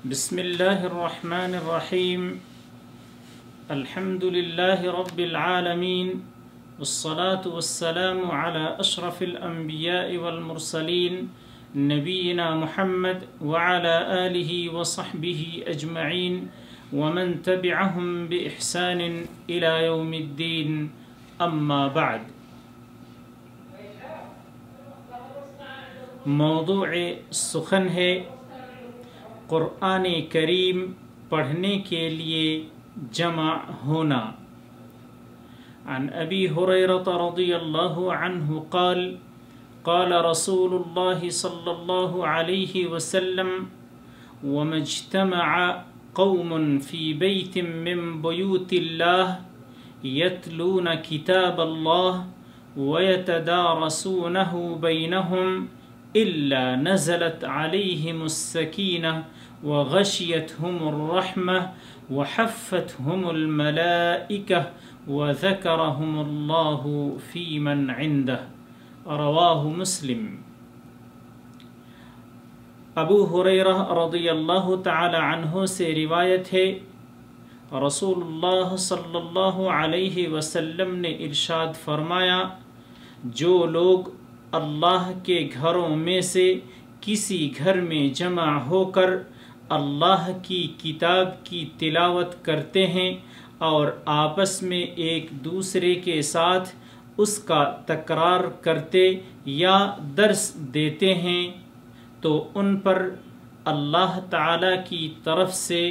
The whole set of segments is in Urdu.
بسم الله الرحمن الرحيم. الحمد لله رب العالمين، والصلاة والسلام على أشرف الأنبياء والمرسلين نبينا محمد وعلى آله وصحبه أجمعين ومن تبعهم بإحسان إلى يوم الدين. أما بعد، موضوع سخن ہے قرآن کریم پڑھنے کے لیے جمع ہونا. عن ابی ہریرہ رضی اللہ عنہ قال قال رسول اللہ صلی اللہ علیہ وسلم وما اجتمع قوم في بيت من بيوت الله يتلون كتاب الله ويتدارسونه بينهم إلا نزلت عليهم السكينة وغشيتهم الرحمة وحفتهم الملائكة وذكرهم الله في من عنده. رواه مسلم. ابو ہریرہ رضی اللہ تعالی عنہ سے روایت ہے، رسول اللہ صلی اللہ علیہ وسلم نے ارشاد فرمایا، جو لوگ اللہ کے گھروں میں سے کسی گھر میں جمع ہو کر اللہ کی کتاب کی تلاوت کرتے ہیں اور آپس میں ایک دوسرے کے ساتھ اس کا تکرار کرتے یا درس دیتے ہیں تو ان پر اللہ تعالی کی طرف سے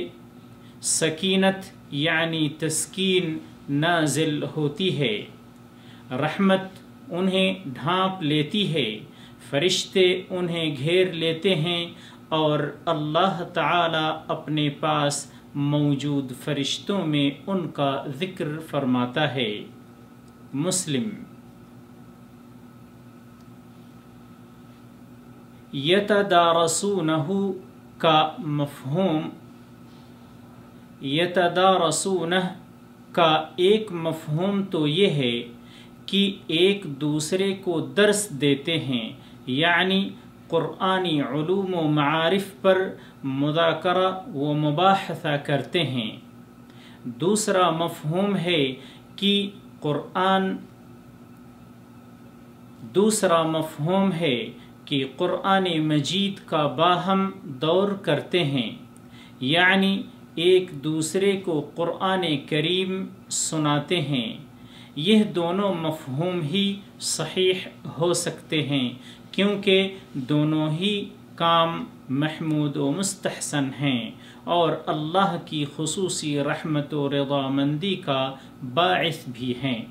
سکینت یعنی تسکین نازل ہوتی ہے، رحمت انہیں ڈھانپ لیتی ہے، فرشتے انہیں گھیر لیتے ہیں اور اللہ تعالی اپنے پاس موجود فرشتوں میں ان کا ذکر فرماتا ہے. مسلم. یتدارسونہ کا مفہوم، یتدارسونہ کا ایک مفہوم تو یہ ہے کہ ایک دوسرے کو درس دیتے ہیں، یعنی قرآنی علوم و معارف پر مذاکرہ و مباحثہ کرتے ہیں. دوسرا مفہوم ہے کہ قرآن مجید کا باہم دور کرتے ہیں، یعنی ایک دوسرے کو قرآن کریم سناتے ہیں. یہ دونوں مفہوم ہی صحیح ہو سکتے ہیں کیونکہ دونوں ہی کام محمود و مستحسن ہیں اور اللہ کی خصوصی رحمت و رضا مندی کا باعث بھی ہیں.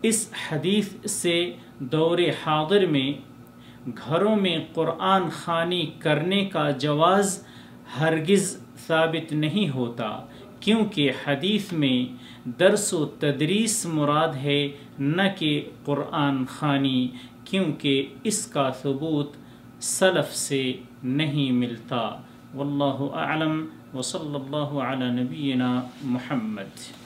اس حدیث سے دور حاضر میں گھروں میں قرآن خوانی کرنے کا جواز ہرگز ثابت نہیں ہوتا، کیونکہ حدیث میں درس و تدریس مراد ہے نہ کہ قرآن خوانی، کیونکہ اس کا ثبوت سلف سے نہیں ملتا. واللہ اعلم وصلی اللہ علی نبینا محمد.